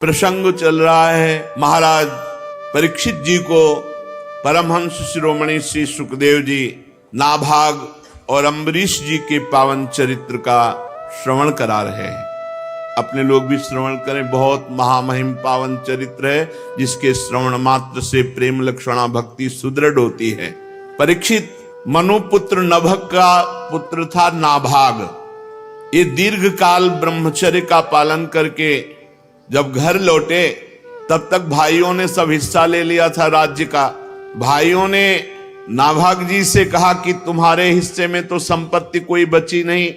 प्रसंग चल रहा है। महाराज परीक्षित जी को परमहंस शिरोमणि श्री सुखदेव जी नाभाग और अम्बरीश जी के पावन चरित्र का श्रवण करा रहे हैं। अपने लोग भी श्रवण करें। बहुत महामहिम पावन चरित्र है जिसके श्रवण मात्र से प्रेम लक्षणा भक्ति सुदृढ़ होती है। परीक्षित मनुपुत्र नभग का पुत्र था नाभाग। ये दीर्घ काल ब्रह्मचर्य का पालन करके जब घर लौटे तब तक भाइयों ने सब हिस्सा ले लिया था राज्य का। भाइयों ने नाभाग जी से कहा कि तुम्हारे हिस्से में तो संपत्ति कोई बची नहीं,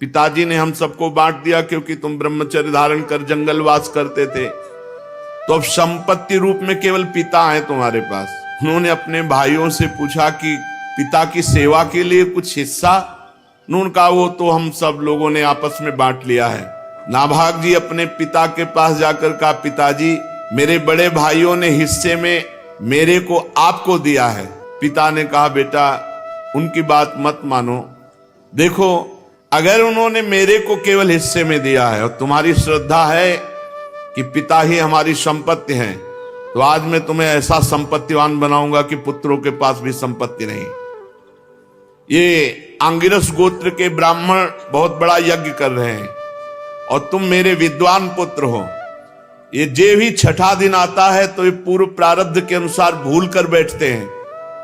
पिताजी ने हम सबको बांट दिया क्योंकि तुम ब्रह्मचर्य धारण कर जंगलवास करते थे, तो अब संपत्ति रूप में केवल पिता है तुम्हारे पास। उन्होंने अपने भाइयों से पूछा कि पिता की सेवा के लिए कुछ हिस्सा? उन्होंने कहा वो तो हम सब लोगों ने आपस में बांट लिया है। नाभाग जी अपने पिता के पास जाकर कहा, पिताजी मेरे बड़े भाइयों ने हिस्से में मेरे को आपको दिया है। पिता ने कहा, बेटा उनकी बात मत मानो। देखो अगर उन्होंने मेरे को केवल हिस्से में दिया है और तुम्हारी श्रद्धा है कि पिता ही हमारी संपत्ति है, तो आज मैं तुम्हें ऐसा संपत्तिवान बनाऊंगा कि पुत्रों के पास भी संपत्ति नहीं। ये आंगिरस गोत्र के ब्राह्मण बहुत बड़ा यज्ञ कर रहे हैं और तुम मेरे विद्वान पुत्र हो। ये जे भी छठा दिन आता है तो ये पूर्व प्रारब्ध के अनुसार भूल कर बैठते हैं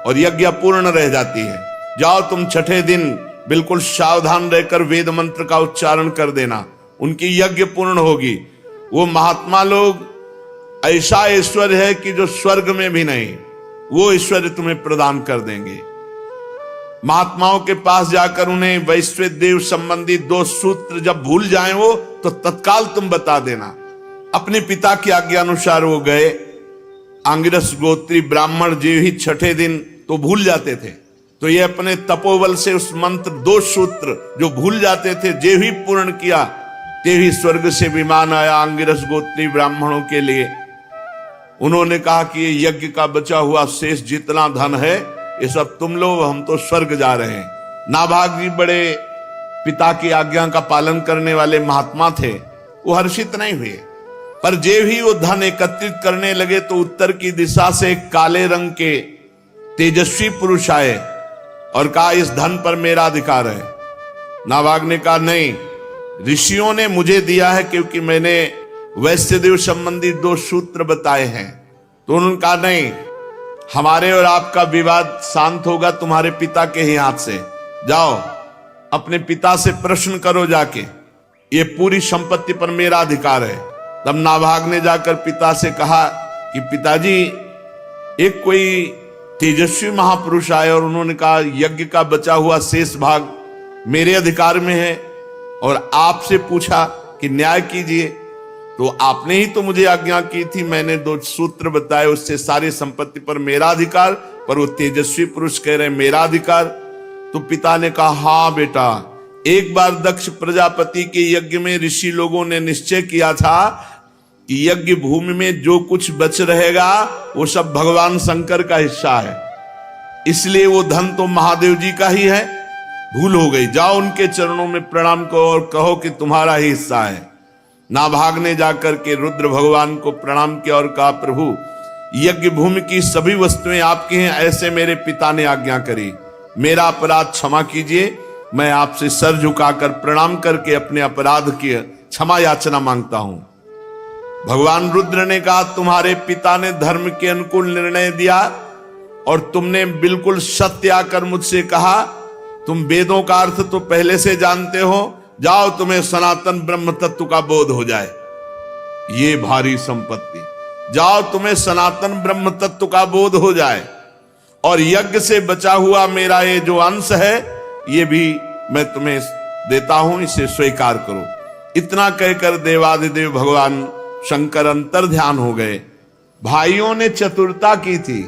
और यज्ञ अपूर्ण रह जाती है। जाओ तुम छठे दिन बिल्कुल सावधान रहकर वेद मंत्र का उच्चारण कर देना, उनकी यज्ञ पूर्ण होगी। वो महात्मा लोग ऐसा ऐश्वर्य है कि जो स्वर्ग में भी नहीं, वो ऐश्वर्य तुम्हें प्रदान कर देंगे। महात्माओं के पास जाकर उन्हें वैश्विक देव संबंधी 2 सूत्र जब भूल जाएं वो, तो तत्काल तुम बता देना। अपने पिता की आज्ञा अनुसार वो गए। आंगिरस गोत्री ब्राह्मण जी ही छठे दिन तो भूल जाते थे, तो ये अपने तपोबल से उस मंत्र 2 सूत्र जो भूल जाते थे जे ही पूर्ण किया, ते ही स्वर्ग से विमान आया आंगिरस गोत्री ब्राह्मणों के लिए। उन्होंने कहा कि ये यज्ञ का बचा हुआ शेष जितना धन है ये सब तुम लो, हम तो स्वर्ग जा रहे हैं। नाभाग जी बड़े पिता की आज्ञा का पालन करने वाले महात्मा थे, वो हर्षित नहीं हुए। पर जे भी वो धन एकत्रित करने लगे तो उत्तर की दिशा से एक काले रंग के तेजस्वी पुरुष आए और कहा, इस धन पर मेरा अधिकार है। नाभाग ने कहा, नहीं, ऋषियों ने मुझे दिया है क्योंकि मैंने वैश्यदेव संबंधी 2 सूत्र बताए हैं। तो उन्होंने कहा, नहीं, हमारे और आपका विवाद शांत होगा तुम्हारे पिता के ही हाथ से। जाओ अपने पिता से प्रश्न करो जाके, ये पूरी संपत्ति पर मेरा अधिकार है। तब नाभाग ने जाकर पिता से कहा कि पिताजी एक कोई तेजस्वी महापुरुष आए और उन्होंने कहा यज्ञ का बचा हुआ शेष भाग मेरे अधिकार में है और आपसे पूछा कि न्याय कीजिए, तो आपने ही तो मुझे आज्ञा की थी, मैंने 2 सूत्र बताए उससे सारी संपत्ति पर मेरा अधिकार, पर वो तेजस्वी पुरुष कह रहे मेरा अधिकार। तो पिता ने कहा, हाँ बेटा, एक बार दक्ष प्रजापति के यज्ञ में ऋषि लोगों ने निश्चय किया था कि यज्ञ भूमि में जो कुछ बच रहेगा वो सब भगवान शंकर का हिस्सा है, इसलिए वो धन तो महादेव जी का ही है। भूल हो गई, जाओ उनके चरणों में प्रणाम करो और कहो कि तुम्हारा ही हिस्सा है। नाभाग ने जाकर के रुद्र भगवान को प्रणाम किया और कहा, प्रभु यज्ञ भूमि की सभी वस्तुएं आपकी हैं, ऐसे मेरे पिता ने आज्ञा करी। मेरा अपराध क्षमा कीजिए, मैं आपसे सर झुकाकर प्रणाम करके अपने अपराध की क्षमा याचना मांगता हूं। भगवान रुद्र ने कहा, तुम्हारे पिता ने धर्म के अनुकूल निर्णय दिया और तुमने बिल्कुल सत्य आकर मुझसे कहा। तुम वेदों का अर्थ तो पहले से जानते हो, जाओ तुम्हें सनातन ब्रह्म तत्व का बोध हो जाए। ये भारी संपत्ति, जाओ तुम्हें सनातन ब्रह्म तत्व का बोध हो जाए और यज्ञ से बचा हुआ मेरा ये जो अंश है ये भी मैं तुम्हें देता हूं, इसे स्वीकार करो। इतना कहकर देवाधिदेव भगवान शंकर अंतर ध्यान हो गए। भाइयों ने चतुरता की थी,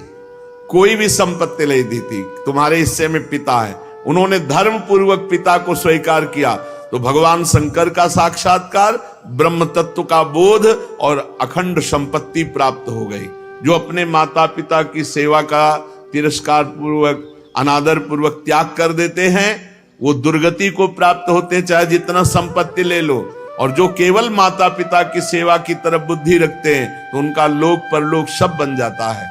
कोई भी संपत्ति नहीं दी थी, तुम्हारे हिस्से में पिता है। उन्होंने धर्म पूर्वक पिता को स्वीकार किया तो भगवान शंकर का साक्षात्कार, ब्रह्म तत्व का बोध और अखंड संपत्ति प्राप्त हो गई। जो अपने माता पिता की सेवा का तिरस्कार पूर्वक अनादर पूर्वक त्याग कर देते हैं वो दुर्गति को प्राप्त होते, चाहे जितना संपत्ति ले लो। और जो केवल माता पिता की सेवा की तरफ बुद्धि रखते हैं तो उनका लोक परलोक सब बन जाता है।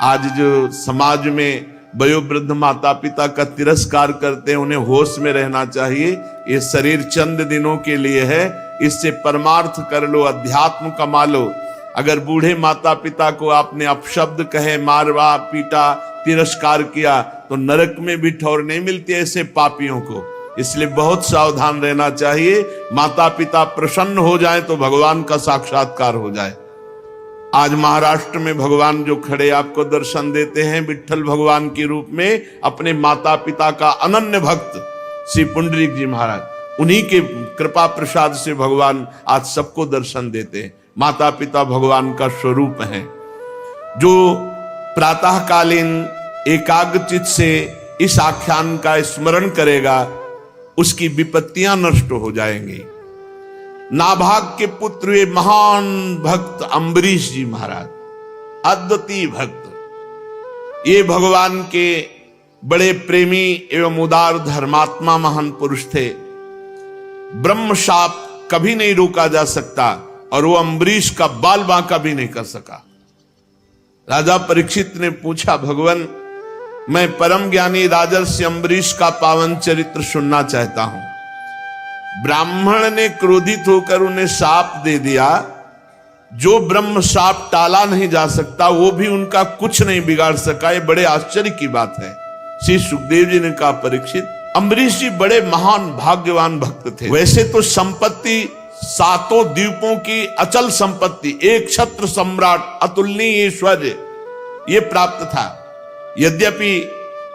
आज जो समाज में वयोवृद्ध माता पिता का तिरस्कार करते हैं, उन्हें होश में रहना चाहिए। ये शरीर चंद दिनों के लिए है, इससे परमार्थ कर लो, अध्यात्म कमा लो। अगर बूढ़े माता पिता को आपने अपशब्द कहे, मारवा पीटा, तिरस्कार किया तो नरक में भी ठौर नहीं मिलती ऐसे पापियों को। इसलिए बहुत सावधान रहना चाहिए। माता पिता प्रसन्न हो जाए तो भगवान का साक्षात्कार हो जाए। आज महाराष्ट्र में भगवान जो खड़े आपको दर्शन देते हैं विट्ठल भगवान के रूप में, अपने माता पिता का अनन्य भक्त श्री पुंडरीक जी महाराज, उन्हीं के कृपा प्रसाद से भगवान आज सबको दर्शन देते हैं। माता पिता भगवान का स्वरूप है। जो प्रातःकालीन एकाग्रचित से इस आख्यान का स्मरण करेगा उसकी विपत्तियां नष्ट हो जाएंगी। नाभाग के पुत्र वे महान भक्त अम्बरीश जी महाराज, अद्वितीय भक्त, ये भगवान के बड़े प्रेमी एवं उदार धर्मात्मा महान पुरुष थे। ब्रह्म शाप कभी नहीं रोका जा सकता और वो अम्बरीश का बाल बांका भी नहीं कर सका। राजा परीक्षित ने पूछा, भगवान मैं परम ज्ञानी राजर्षि अम्बरीश का पावन चरित्र सुनना चाहता हूं। ब्राह्मण ने क्रोधित होकर उन्हें शाप दे दिया। जो ब्रह्म शाप टाला नहीं जा सकता वो भी उनका कुछ नहीं बिगाड़ सका। ये बड़े आश्चर्य की बात है। श्री सुखदेव जी ने कहा, परीक्षित अम्बरीश जी बड़े महान भाग्यवान भक्त थे। वैसे तो संपत्ति सातों द्वीपों की अचल संपत्ति, एक छत्र सम्राट, अतुलनीय ऐश्वर्य ये प्राप्त था। यद्यपि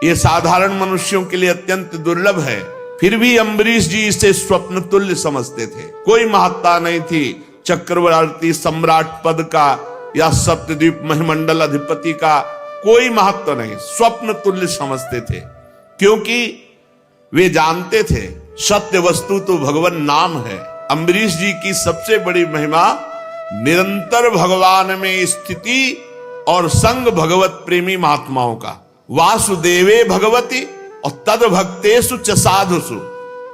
ये साधारण मनुष्यों के लिए अत्यंत दुर्लभ है, फिर भी अम्बरीश जी इसे स्वप्न तुल्य समझते थे। कोई महत्ता नहीं थी चक्रवर्ती सम्राट पद का या सप्तद्वीप महिमंडल अधिपति का, कोई महत्व नहीं, स्वप्न तुल्य समझते थे। क्योंकि वे जानते थे सत्य वस्तु तो भगवान नाम है। अम्बरीश जी की सबसे बड़ी महिमा निरंतर भगवान में स्थिति और संग भगवत प्रेमी महात्माओं का। वासुदेवे भगवती और तद भक्तेषु च साधुषु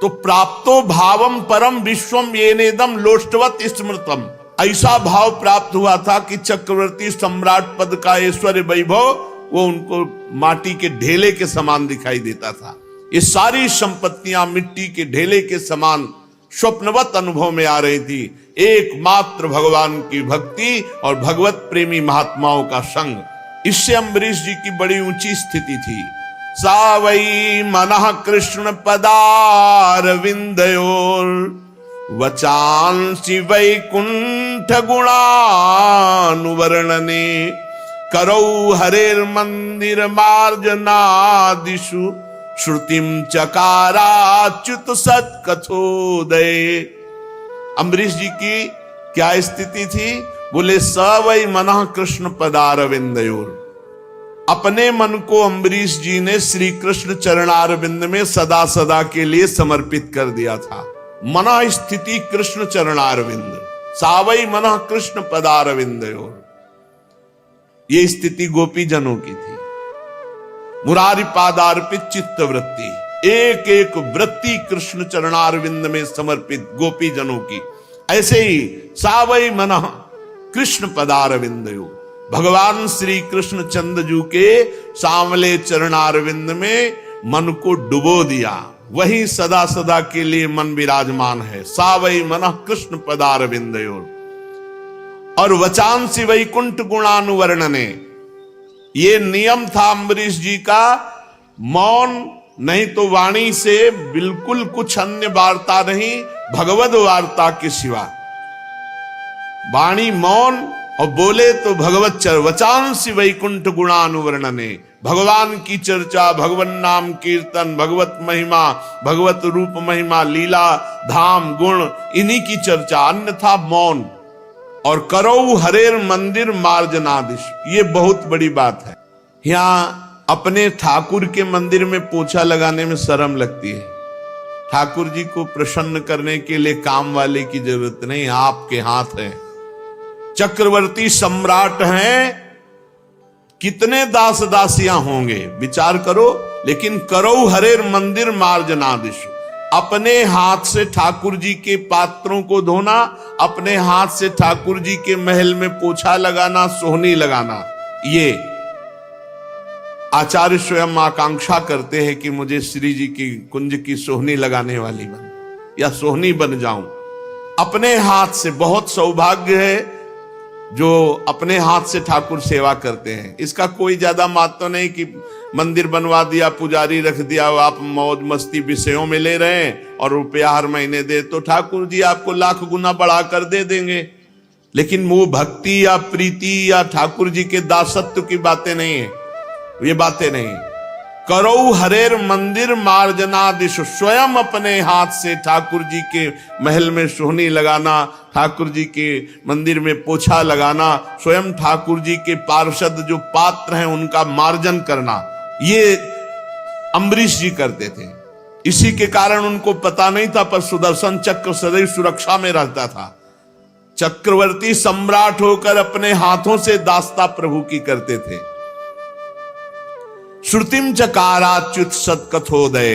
तो प्राप्तो भावम परम विश्वम येनेदम लोष्टवत स्मृतम। ऐसा भाव प्राप्त हुआ था कि चक्रवर्ती सम्राट पद का ऐश्वर्य वैभव वो उनको माटी के ढेले के समान दिखाई देता था। ये सारी संपत्तियां मिट्टी के ढेले के समान स्वप्नवत अनुभव में आ रही थी। एकमात्र भगवान की भक्ति और भगवत प्रेमी महात्माओं का संग, इससे अम्बरीश जी की बड़ी ऊंची स्थिति थी। सा वै मनः कृष्ण पदार विंदयोर वचांसि वैकुंठ गुणानुवर्णने करौ हरेर मंदिर मार्जनादिषु श्रुतिम चकाराच्युत सत्कथोदय। अम्बरीश जी की क्या स्थिति थी? बोले स वै मनः कृष्ण पदारविंदयोर, अपने मन को अम्बरीश जी ने श्री कृष्ण चरणारविंद में सदा सदा के लिए समर्पित कर दिया था। मना स्थिति कृष्ण चरणारविंद, सा वै मनः कृष्ण पदारविंदयोर, ये स्थिति गोपी जनों की थी। मुरारी पादार्पित चित्त वृत्ति, एक एक वृत्ति कृष्ण चरणारविंद में समर्पित गोपी जनों की। ऐसे ही सा वै मनः कृष्ण पदारविंदयो, भगवान श्री कृष्ण चंद्रजू के सांवले चरणारविंद में मन को डुबो दिया, वही सदा सदा के लिए मन विराजमान है। सा वै मनः कृष्ण पदारविंदयो। और वचांसि वैकुंठ गुणानुवर्णने, ये नियम था अम्बरीश जी का, मौन नहीं तो वाणी से बिल्कुल कुछ अन्य वार्ता नहीं, भगवद वार्ता के सिवा। वाणी मौन और बोले तो भगवत वचांसि वैकुंठ गुणानुवर्णने, भगवान की चर्चा, भगवान नाम कीर्तन, भगवत महिमा, भगवत रूप महिमा, लीला धाम गुण, इन्हीं की चर्चा, अन्यथा मौन। और करो हरेर मंदिर मार्जनादिश, ये बहुत बड़ी बात है। यहाँ अपने ठाकुर के मंदिर में पोछा लगाने में शर्म लगती है। ठाकुर जी को प्रसन्न करने के लिए काम वाले की जरूरत नहीं, आपके हाथ है। चक्रवर्ती सम्राट हैं, कितने दास दासियां होंगे विचार करो। लेकिन करो हरेर मंदिर मार्जनादिश, अपने हाथ से ठाकुर जी के पात्रों को धोना, अपने हाथ से ठाकुर जी के महल में पोछा लगाना, सोहनी लगाना, ये आचार्य स्वयं आकांक्षा करते हैं कि मुझे श्री जी की कुंज की सोहनी लगाने वाली बन या सोहनी बन जाऊं। अपने हाथ से, बहुत सौभाग्य है जो अपने हाथ से ठाकुर सेवा करते हैं। इसका कोई ज्यादा महत्व नहीं कि मंदिर बनवा दिया, पुजारी रख दिया, आप मौज मस्ती विषयों में ले रहे हैं और रुपया हर महीने दे तो ठाकुर जी आपको लाख गुना बढ़ा कर दे देंगे। लेकिन वो भक्ति या प्रीति या ठाकुर जी के दासत्व की बातें नहीं है, ये बातें नहीं। करो हरेर मंदिर मार्जनादिश, स्वयं अपने हाथ से ठाकुर जी के महल में सोहनी लगाना, ठाकुर जी के मंदिर में पोछा लगाना, स्वयं ठाकुर जी के पार्षद जो पात्र हैं उनका मार्जन करना, ये अम्बरीश जी करते थे। इसी के कारण उनको पता नहीं था, पर सुदर्शन चक्र सदैव सुरक्षा में रहता था। चक्रवर्ती सम्राट होकर अपने हाथों से दास्ता प्रभु की करते थे। श्रुतिम चकाराच्युत सत्कथोदय,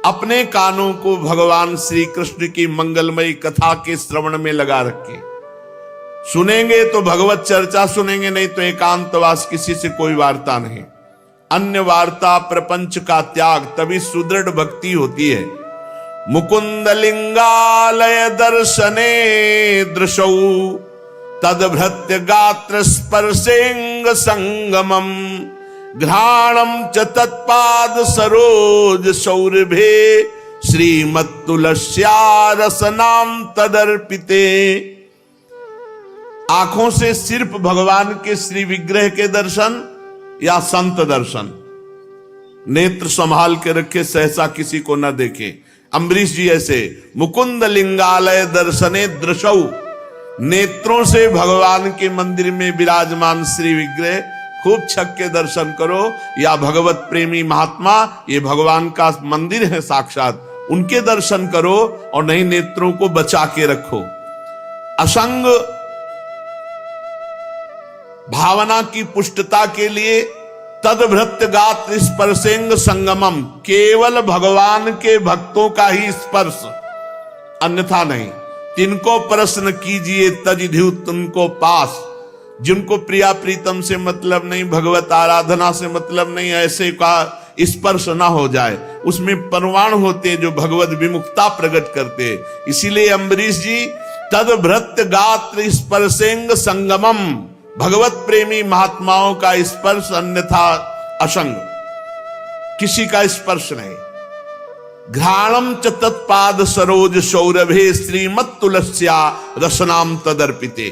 अपने कानों को भगवान श्री कृष्ण की मंगलमयी कथा के श्रवण में लगा रखे। सुनेंगे तो भगवत चर्चा सुनेंगे, नहीं तो एकांतवास, किसी से कोई वार्ता नहीं। अन्य वार्ता प्रपंच का त्याग, तभी सुदृढ़ भक्ति होती है। मुकुंद लिंगालय दर्शने दृशौ तदभृत्य गात्र स्पर्शेंग संगमम, घ्राणम च तत्पाद सरोज सौरभे, श्रीमत्तुलस्या रसनाम तदर्पिते। आंखों से सिर्फ भगवान के श्री विग्रह के दर्शन या संत दर्शन, नेत्र संभाल के रखे, सहसा किसी को न देखे। अम्बरीश जी ऐसे मुकुंद लिंगालय दर्शने दृशौ, नेत्रों से भगवान के मंदिर में विराजमान श्री विग्रह खूब छक के दर्शन करो। या भगवत प्रेमी महात्मा, ये भगवान का मंदिर है साक्षात, उनके दर्शन करो, और नहीं नेत्रों को बचा के रखो। असंग भावना की पुष्टता के लिए तदभृत्य गात्र स्पर्शेंग संगमम, केवल भगवान के भक्तों का ही स्पर्श, अन्यथा नहीं। तिनको प्रश्न कीजिए तजिधु तुमको पास, जिनको प्रिया प्रीतम से मतलब नहीं, भगवत आराधना से मतलब नहीं, ऐसे का स्पर्श ना हो जाए। उसमें परवान होते जो भगवत विमुखता प्रकट करते। इसीलिए अम्बरीश जी तदभृत्य गात्र स्पर्शेंग संगमम, भगवत प्रेमी महात्माओं का स्पर्श, अन्यथा असंग, किसी का स्पर्श नहीं। घ्राणम च तत्पाद सरोज सौरभे, श्रीमत्तुलस्या रसनाम तदर्पिते।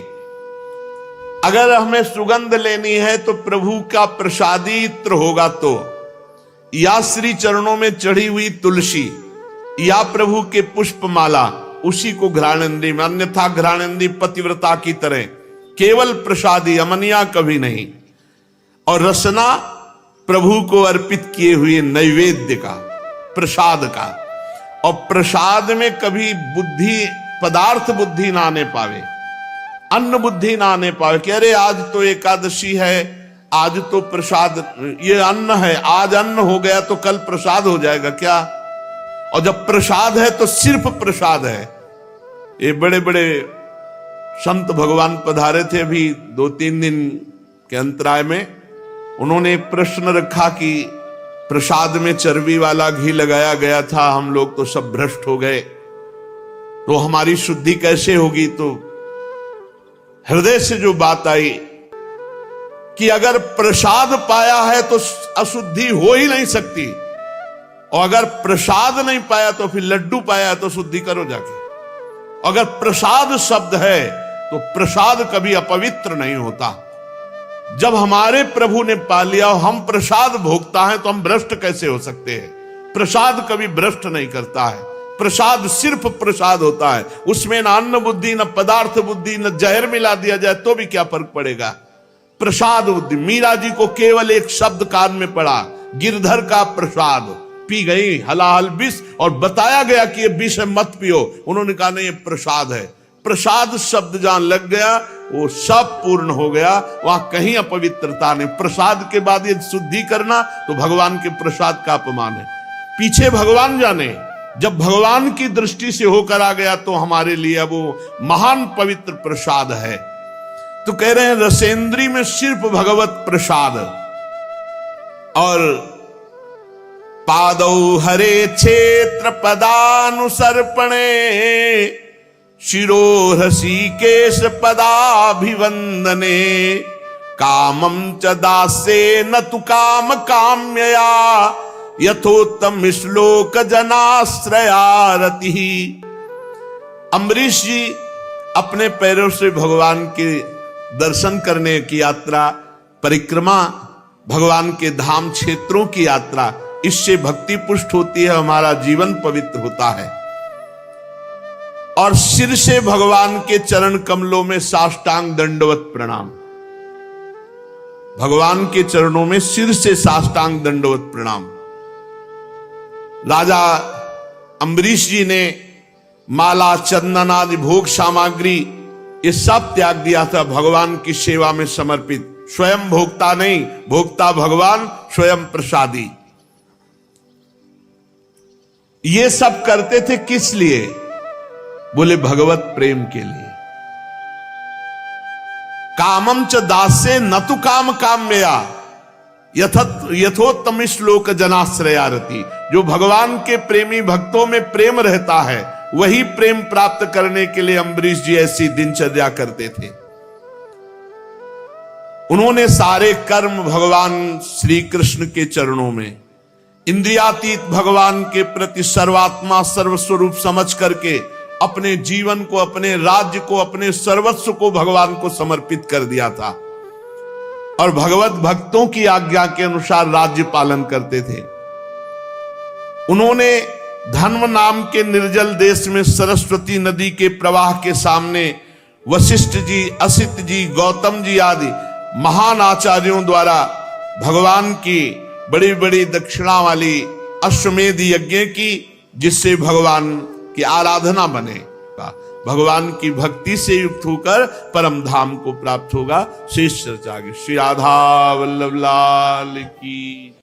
अगर हमें सुगंध लेनी है तो प्रभु का प्रसादी इत्र होगा, तो या श्री चरणों में चढ़ी हुई तुलसी या प्रभु के पुष्पमाला, उसी को घ्राणेंद्री में, अन्यथा घ्राणेंद्री पतिव्रता की तरह केवल प्रसादी, अमनिया कभी नहीं। और रसना प्रभु को अर्पित किए हुए नैवेद्य का, प्रसाद का। और प्रसाद में कभी बुद्धि, पदार्थ बुद्धि ना आने पावे, अन्न बुद्धि ना आने पावे कि अरे आज तो एकादशी है, आज तो प्रसाद, ये अन्न है, आज अन्न हो गया तो कल प्रसाद हो जाएगा क्या? और जब प्रसाद है तो सिर्फ प्रसाद है। ये बड़े बड़े संत भगवान पधारे थे अभी 2-3 दिन के अंतराय में, उन्होंने एक प्रश्न रखा कि प्रसाद में चर्बी वाला घी लगाया गया था, हम लोग तो सब भ्रष्ट हो गए, तो हमारी शुद्धि कैसे होगी? तो हृदय से जो बात आई कि अगर प्रसाद पाया है तो अशुद्धि हो ही नहीं सकती, और अगर प्रसाद नहीं पाया तो फिर लड्डू पाया तो शुद्धि करो जाके। अगर प्रसाद शब्द है तो प्रसाद कभी अपवित्र नहीं होता। जब हमारे प्रभु ने पा लिया और हम प्रसाद भोगता है तो हम भ्रष्ट कैसे हो सकते हैं? प्रसाद कभी भ्रष्ट नहीं करता है, प्रसाद सिर्फ प्रसाद होता है। उसमें न अन्न बुद्धि, न पदार्थ बुद्धि, न जहर मिला दिया जाए तो भी क्या फर्क पड़ेगा? प्रसाद बुद्धि। मीरा जी को केवल एक शब्द कान में पड़ा, गिरधर का प्रसाद, पी गई हलाहल विष, और बताया गया कि ये विष है मत पियो, उन्होंने कहा नहीं ये प्रसाद है। प्रसाद शब्द जहां लग गया वो सब पूर्ण हो गया, वहां कहीं अपवित्रता नहीं। प्रसाद के बाद ये शुद्धि करना तो भगवान के प्रसाद का अपमान है। पीछे भगवान जाने, जब भगवान की दृष्टि से होकर आ गया तो हमारे लिए अब वो महान पवित्र प्रसाद है। तो कह रहे हैं रसेंद्री में सिर्फ भगवत प्रसाद। और पादौ हरे क्षेत्र पदानुसर्पणे शिरो ऋषिकेश पदाभिवंदने कामं च दासे न तु काम काम्यया यथोत्तम श्लोक जनाश्रया रति। अम्बरीश जी अपने पैरों से भगवान के दर्शन करने की यात्रा, परिक्रमा, भगवान के धाम क्षेत्रों की यात्रा, इससे भक्ति पुष्ट होती है, हमारा जीवन पवित्र होता है। और सिर से भगवान के चरण कमलों में साष्टांग दंडवत प्रणाम, भगवान के चरणों में सिर से साष्टांग दंडवत प्रणाम। राजा अम्बरीश जी ने माला, चंदन आदि भोग सामग्री ये सब त्याग दिया था, भगवान की सेवा में समर्पित। स्वयं भोक्ता नहीं, भोक्ता भगवान, स्वयं प्रसादी। ये सब करते थे किस लिए? बोले भगवत प्रेम के लिए। कामम च दासे न तु काम काम्यया यथोत्तम श्लोक जनाश्रया रति। जो भगवान के प्रेमी भक्तों में प्रेम रहता है, वही प्रेम प्राप्त करने के लिए अम्बरीश जी ऐसी दिनचर्या करते थे। उन्होंने सारे कर्म भगवान श्री कृष्ण के चरणों में, इंद्रियातीत भगवान के प्रति सर्वात्मा सर्वस्वरूप समझ करके अपने जीवन को, अपने राज्य को, अपने सर्वस्व को भगवान को समर्पित कर दिया था। और भगवत भक्तों की आज्ञा के अनुसार राज्य पालन करते थे। उन्होंने धन्व नाम के निर्जल देश में सरस्वती नदी के प्रवाह के सामने वशिष्ठ जी, असित जी, गौतम जी आदि महान आचार्यों द्वारा भगवान की बड़ी बड़ी दक्षिणा वाली अश्वमेध यज्ञ की, जिससे भगवान की आराधना बने, भगवान की भक्ति से युक्त होकर परम धाम को प्राप्त होगा। शेष चर्चा श्री राधा वल्लभ लाल की।